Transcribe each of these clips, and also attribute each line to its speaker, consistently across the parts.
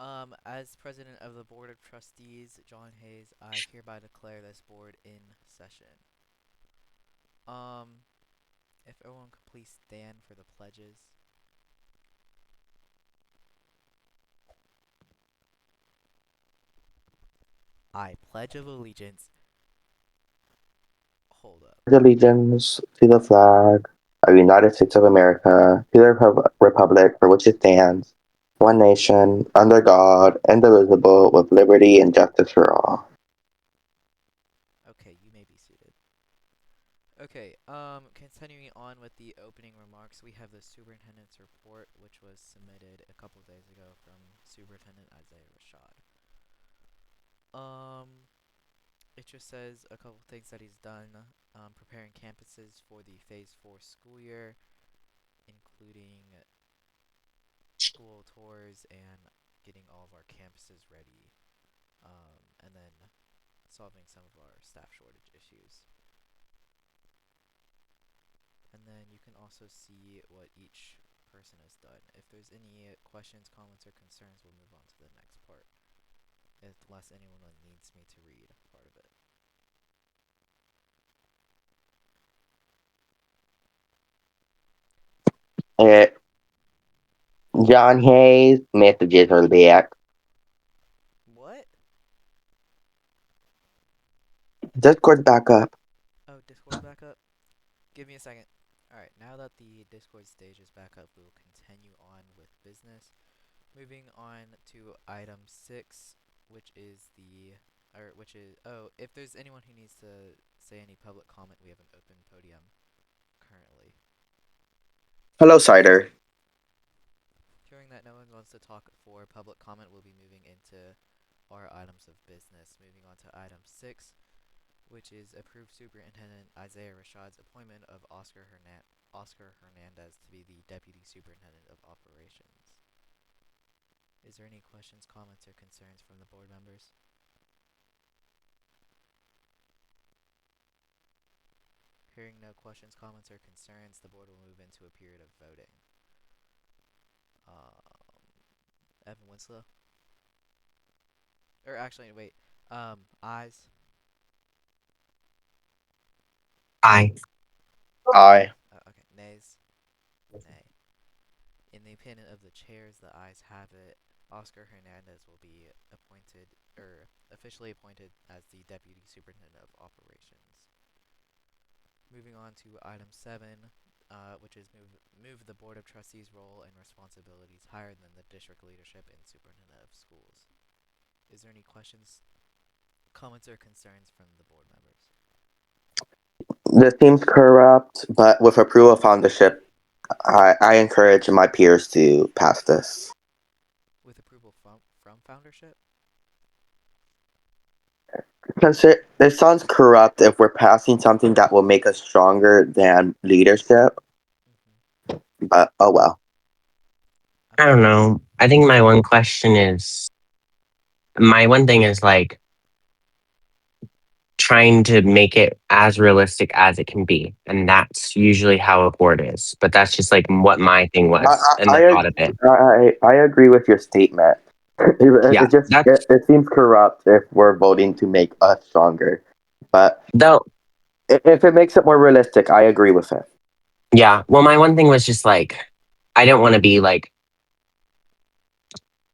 Speaker 1: As president of the Board of Trustees, John Hayes, I hereby declare this board in session. Um, if everyone could please stand for the pledges. I pledge of allegiance. Hold up.
Speaker 2: Allegiance to the flag of the United States of America, to the republic for which it stands, one nation, under God, indivisible, with liberty and justice for all.
Speaker 1: Okay, you may be seated. Okay, continuing on with the opening remarks, we have the superintendent's report, which was submitted a couple days ago from Superintendent Isaiah Rashad. Um, it just says a couple things that he's done, preparing campuses for the Phase 4 school year, including school tours and getting all of our campuses ready, and then solving some of our staff shortage issues. And then you can also see what each person has done. If there's any questions, comments, or concerns, we'll move on to the next part, unless anyone needs me to read part of it.
Speaker 2: Uh, John Hayes, messages are back.
Speaker 1: What?
Speaker 2: Discord back up.
Speaker 1: Oh, Discord's back up? Give me a second. Alright, now that the Discord stage is back up, we will continue on with business. Moving on to item 6, which is if there's anyone who needs to say any public comment, we have an open podium currently.
Speaker 2: Hello, Cider.
Speaker 1: Hearing that no one wants to talk for public comment, we'll be moving into our items of business. Moving on to item 6, which is approved Superintendent Isaiah Rashad's appointment of Oscar Hernandez to be the Deputy Superintendent of Operations. Is there any questions, comments, or concerns from the board members? Hearing no questions, comments, or concerns, the board will move into a period of voting. Evan Winslow? Or actually, wait. Ayes?
Speaker 3: Aye.
Speaker 2: Aye.
Speaker 1: Okay, nays? Nay. In the opinion of the chairs, the ayes have it. Oscar Hernandez will be officially appointed as the Deputy Superintendent of Operations. Moving on to item 7, which is move the Board of Trustees role and responsibilities higher than the district leadership and Superintendent of Schools. Is there any questions, comments, or concerns from the board members?
Speaker 2: This seems corrupt, but with approval of foundership, I encourage my peers to pass this.
Speaker 1: With approval from foundership?
Speaker 2: It sounds corrupt if we're passing something that will make us stronger than leadership,
Speaker 1: Mm-hmm.
Speaker 2: but oh well.
Speaker 3: I
Speaker 1: Okay.
Speaker 3: don't know. I think my one thing is like trying to make it as realistic as it can be. And that's usually how a board is. But that's just like what my thing
Speaker 2: I
Speaker 3: was and
Speaker 2: I,
Speaker 3: the
Speaker 2: I,
Speaker 3: thought of it.
Speaker 2: I agree with your statement.
Speaker 3: Yeah. That's
Speaker 2: It seems corrupt if we're voting to make us stronger, but
Speaker 3: though
Speaker 2: if it makes it more realistic, I agree with it.
Speaker 3: yeah. Well my one thing was just like I don't want to be like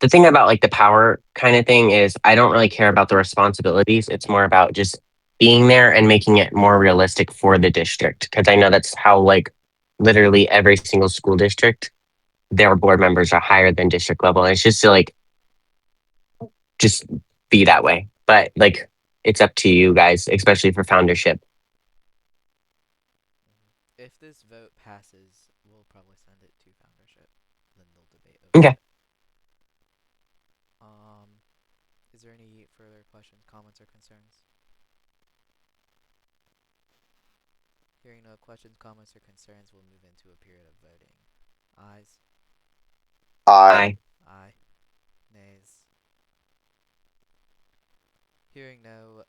Speaker 3: the thing about like the power kind of thing is I don't really care about the responsibilities. It's more about just being there and making it more realistic for the district. Cause I know that's how like literally every single school district, their board members are higher than district level. And it's just to like just be that way. But like it's up to you guys, especially for foundership.
Speaker 1: Mm-hmm. If this vote passes, we'll probably send it to foundership. Then they'll debate over
Speaker 3: Okay.
Speaker 1: it. Um, is there any further questions, comments, or concerns? Hearing no questions, comments, or concerns, we'll move into a period of voting. Ayes?
Speaker 2: I
Speaker 3: Aye.
Speaker 1: Aye. Nays? Hearing no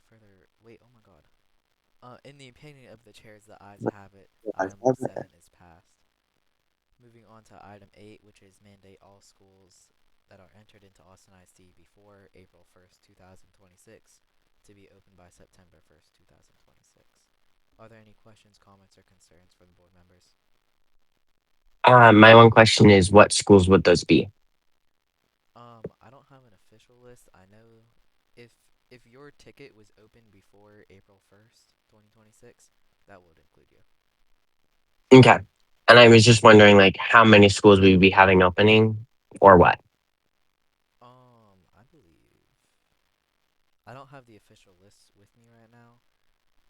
Speaker 1: further. Wait, oh my god. In the opinion of the chairs, the ayes have it. Item 7 is passed. Moving on to item 8, which is mandate all schools that are entered into Austin ISD before April 1st, 2026 to be open by September 1st, 2026. Are there any questions, comments, or concerns for the board members?
Speaker 3: My one question is, what schools would those be?
Speaker 1: I don't have an official list. I know if if your ticket was open before April 1st, 2026, that would include you.
Speaker 3: Okay. And I was just wondering, like, how many schools we would be having opening or what?
Speaker 1: I believe I don't have the official list with me right now,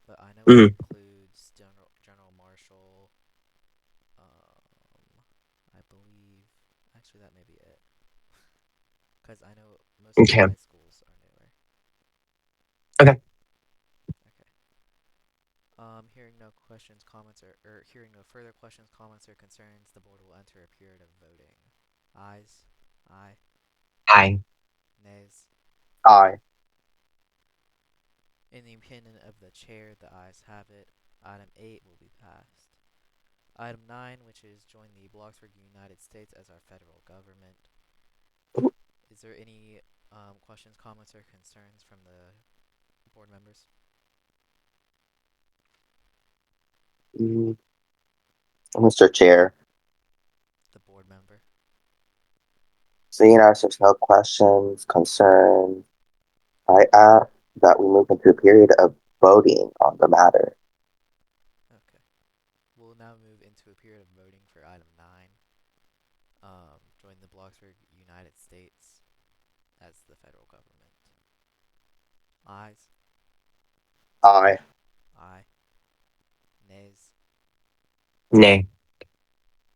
Speaker 1: but I know it
Speaker 3: Mm,
Speaker 1: includes General Marshall. I believe actually that may be it, because I know most of the
Speaker 3: okay.
Speaker 1: high schools are newer.
Speaker 3: Okay.
Speaker 1: Okay. Hearing no questions, comments, or hearing no further questions, comments, or concerns, the board will enter a period of voting. Ayes, aye,
Speaker 3: Hi.
Speaker 1: nays.
Speaker 2: Aye.
Speaker 1: In the opinion of the chair, the ayes have it. Item 8 will be passed. Item 9, which is join the Bloxburg United States as our federal government. Is there any questions, comments, or concerns from the board members?
Speaker 2: Mm, Mr. Chair,
Speaker 1: The board member.
Speaker 2: seeing as there's no questions, concerns, I ask that we move into a period of voting on the matter.
Speaker 1: Okay. We'll now move into a period of voting for item 9. Join the Bloxburg United States as the federal government. Ayes,
Speaker 2: Aye.
Speaker 1: aye, nays.
Speaker 3: Nay.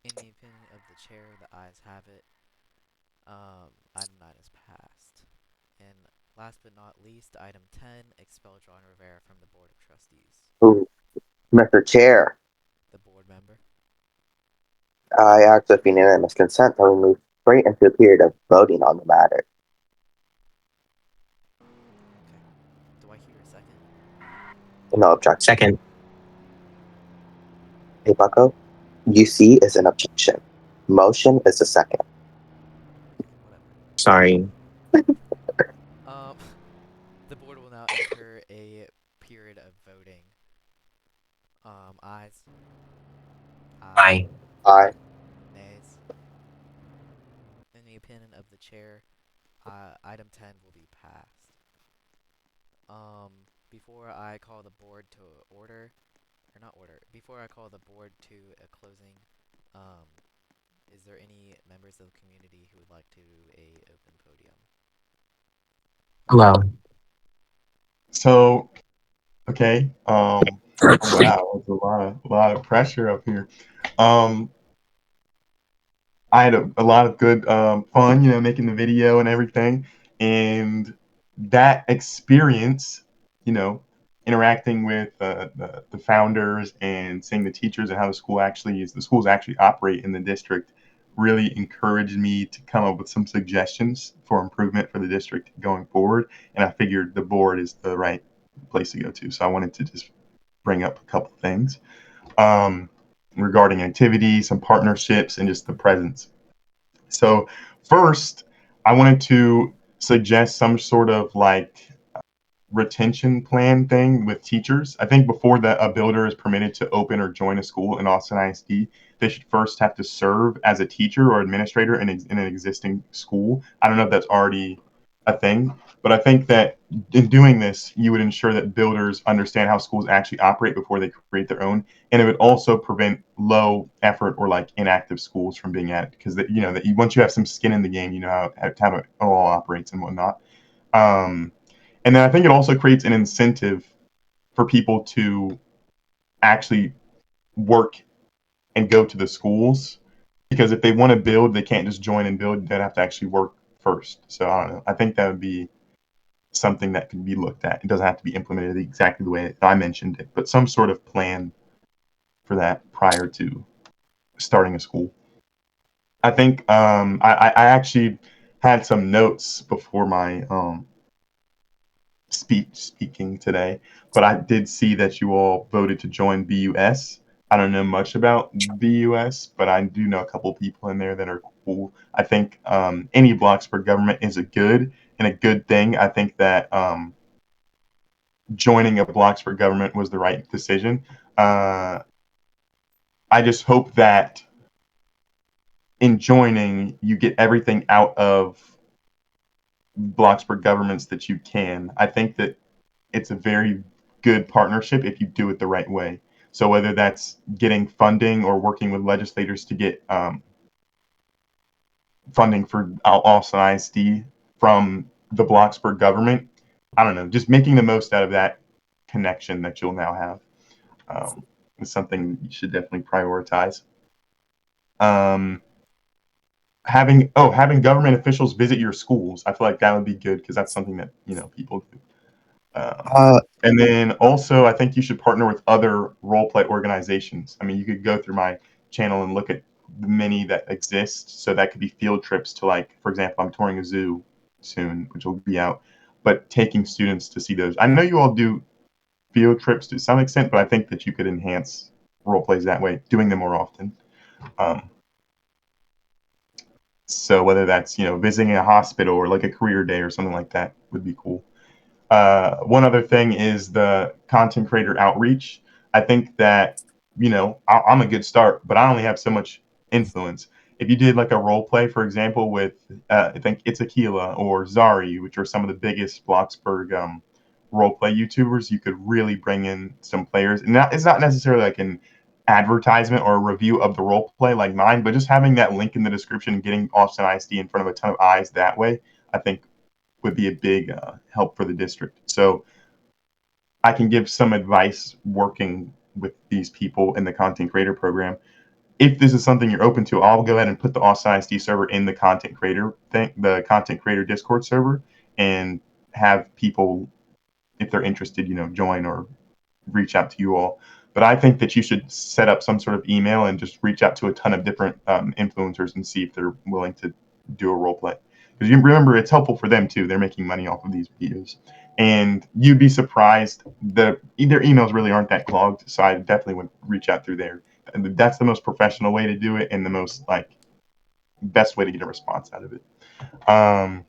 Speaker 1: In the opinion of the chair, the ayes have it. Item 9 is passed. And last but not least, item 10, expel John Rivera from the Board of Trustees.
Speaker 2: Ooh, Mr. Chair,
Speaker 1: The board member.
Speaker 2: I ask with unanimous consent that we move straight into a period of voting on the matter.
Speaker 1: Okay. Do I hear a second?
Speaker 2: No objection.
Speaker 3: Second.
Speaker 2: Hey, Bucko, UC is an objection. Motion is a second.
Speaker 1: Okay, whatever.
Speaker 3: Sorry.
Speaker 1: Um, the board will now enter a period of voting. Ayes, aye,
Speaker 3: Hi.
Speaker 2: Aye.
Speaker 1: nays. In the opinion of the chair, item 10 will be passed. Before I call the board to order, or not order, before I call the board to a closing, um, is there any members of the community who would like to a open podium?
Speaker 3: Hello.
Speaker 4: So, okay. Oh wow, there's a lot of pressure up here. Um, I had a lot of good fun, making the video and everything, and that experience, you know, interacting with the founders and seeing the teachers and how the schools actually operate in the district, really encouraged me to come up with some suggestions for improvement for the district going forward. And I figured the board is the right place to go to. So I wanted to just bring up a couple things um, regarding activities, some partnerships, and just the presence. So, first, I wanted to suggest some sort of like retention plan thing with teachers. I think before that a builder is permitted to open or join a school in Austin ISD, they should first have to serve as a teacher or administrator in an existing school. I don't know if that's already a thing, but I think that in doing this, you would ensure that builders understand how schools actually operate before they create their own, and it would also prevent low effort or like inactive schools from being added because that once you have some skin in the game, you know how it all operates and whatnot. Um, and then I think it also creates an incentive for people to actually work and go to the schools because if they want to build, they can't just join and build. They'd have to actually work first. So I don't know. I think that would be something that could be looked at. It doesn't have to be implemented exactly the way I mentioned it, but some sort of plan for that prior to starting a school. I think I actually had some notes before my speaking today, but I did see that you all voted to join BUS. I don't know much about the U.S., but I do know a couple people in there that are cool. I think any Bloxburg government is a good and a good thing. I think that joining a Bloxburg government was the right decision. Uh, I just hope that in joining, you get everything out of Bloxburg governments that you can. I think that it's a very good partnership if you do it the right way. So whether that's getting funding or working with legislators to get funding for Austin ISD from the Bloxburg government, I don't know, just making the most out of that connection that you'll now have is something you should definitely prioritize. Um, having government officials visit your schools, I feel like that would be good because that's something that people do.
Speaker 2: Uh,
Speaker 4: And then also, I think you should partner with other role play organizations. I mean, you could go through my channel and look at the many that exist. So that could be field trips to, like, for example, I'm touring a zoo soon, which will be out, but taking students to see those. I know you all do field trips to some extent, but I think that you could enhance role plays that way, doing them more often. Um, so whether that's visiting a hospital or like a career day or something like that would be cool. One other thing is the content creator outreach. I think that I'm a good start, but I only have so much influence. If you did like a role play, for example, with I think it's Aquila or Zari, which are some of the biggest Bloxburg role play YouTubers, you could really bring in some players. And that it's not necessarily like an advertisement or a review of the role play like mine, but just having that link in the description and getting Austin ISD in front of a ton of eyes that way, I think would be a big help for the district. So I can give some advice working with these people in the content creator program. If this is something you're open to, I'll go ahead and put the Austin ISD server in the content creator thing, the content creator Discord server, and have people, if they're interested, join or reach out to you all. But I think that you should set up some sort of email and just reach out to a ton of different influencers and see if they're willing to do a role play. Because you remember, it's helpful for them too. They're making money off of these videos, and you'd be surprised. Their emails really aren't that clogged, so I definitely would reach out through there. And that's the most professional way to do it, and the most like best way to get a response out of it. Um,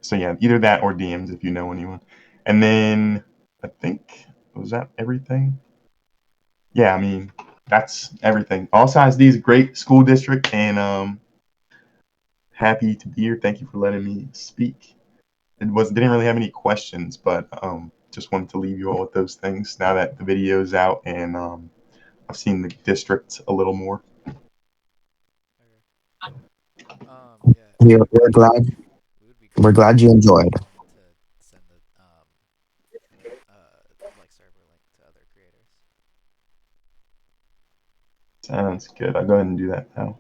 Speaker 4: so yeah, either that or DMs if you know anyone. And then I think, was that everything? Yeah, I mean, that's everything. All Sides D is a great school district, and happy to be here. Thank you for letting me speak. Didn't really have any questions, but just wanted to leave you all with those things now that the video's out and I've seen the district a little more.
Speaker 1: Okay. Yeah,
Speaker 2: we're, we're glad
Speaker 1: we would be
Speaker 2: we're
Speaker 1: glad
Speaker 2: glad you enjoyed.
Speaker 1: to send the like server link to other creators.
Speaker 4: Sounds good. I'll go ahead and do that now.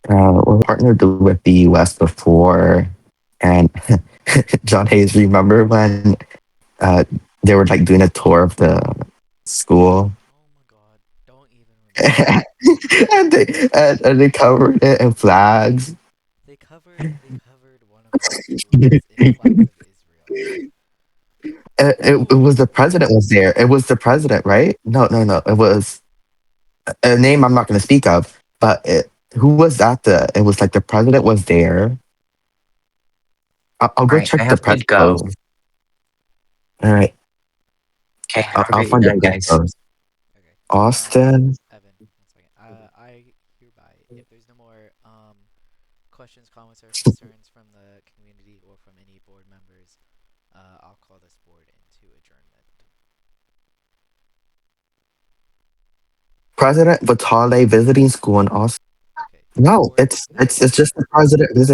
Speaker 2: We're partnered with the US before, and John Hayes, remember when uh, they were like doing a tour of the school,
Speaker 1: Oh my god, don't even remind me.
Speaker 2: and they covered it in flags.
Speaker 1: They covered one of our schools in flags of Israel.
Speaker 2: It was the
Speaker 1: Oh,
Speaker 2: president was there. It was the president, right? No, no, no. It was a name I'm not going to speak of. But who was that? It was like the president was there. I'll
Speaker 3: All
Speaker 2: go
Speaker 3: right, I
Speaker 2: check the
Speaker 3: have to
Speaker 2: press
Speaker 3: go.
Speaker 2: post. All right,
Speaker 3: Okay, have a
Speaker 2: I'll
Speaker 3: great
Speaker 2: find the
Speaker 3: night,
Speaker 2: press
Speaker 3: guys.
Speaker 2: post.
Speaker 1: okay.
Speaker 2: Austin.
Speaker 1: Evan, one second. I hereby, if there's no more questions, comments, or concerns from the community or from any board members, I'll call this board into adjournment.
Speaker 2: President Vitale visiting school in Austin.
Speaker 1: Okay,
Speaker 2: No,
Speaker 1: board
Speaker 2: it's
Speaker 1: board
Speaker 2: just the president visiting.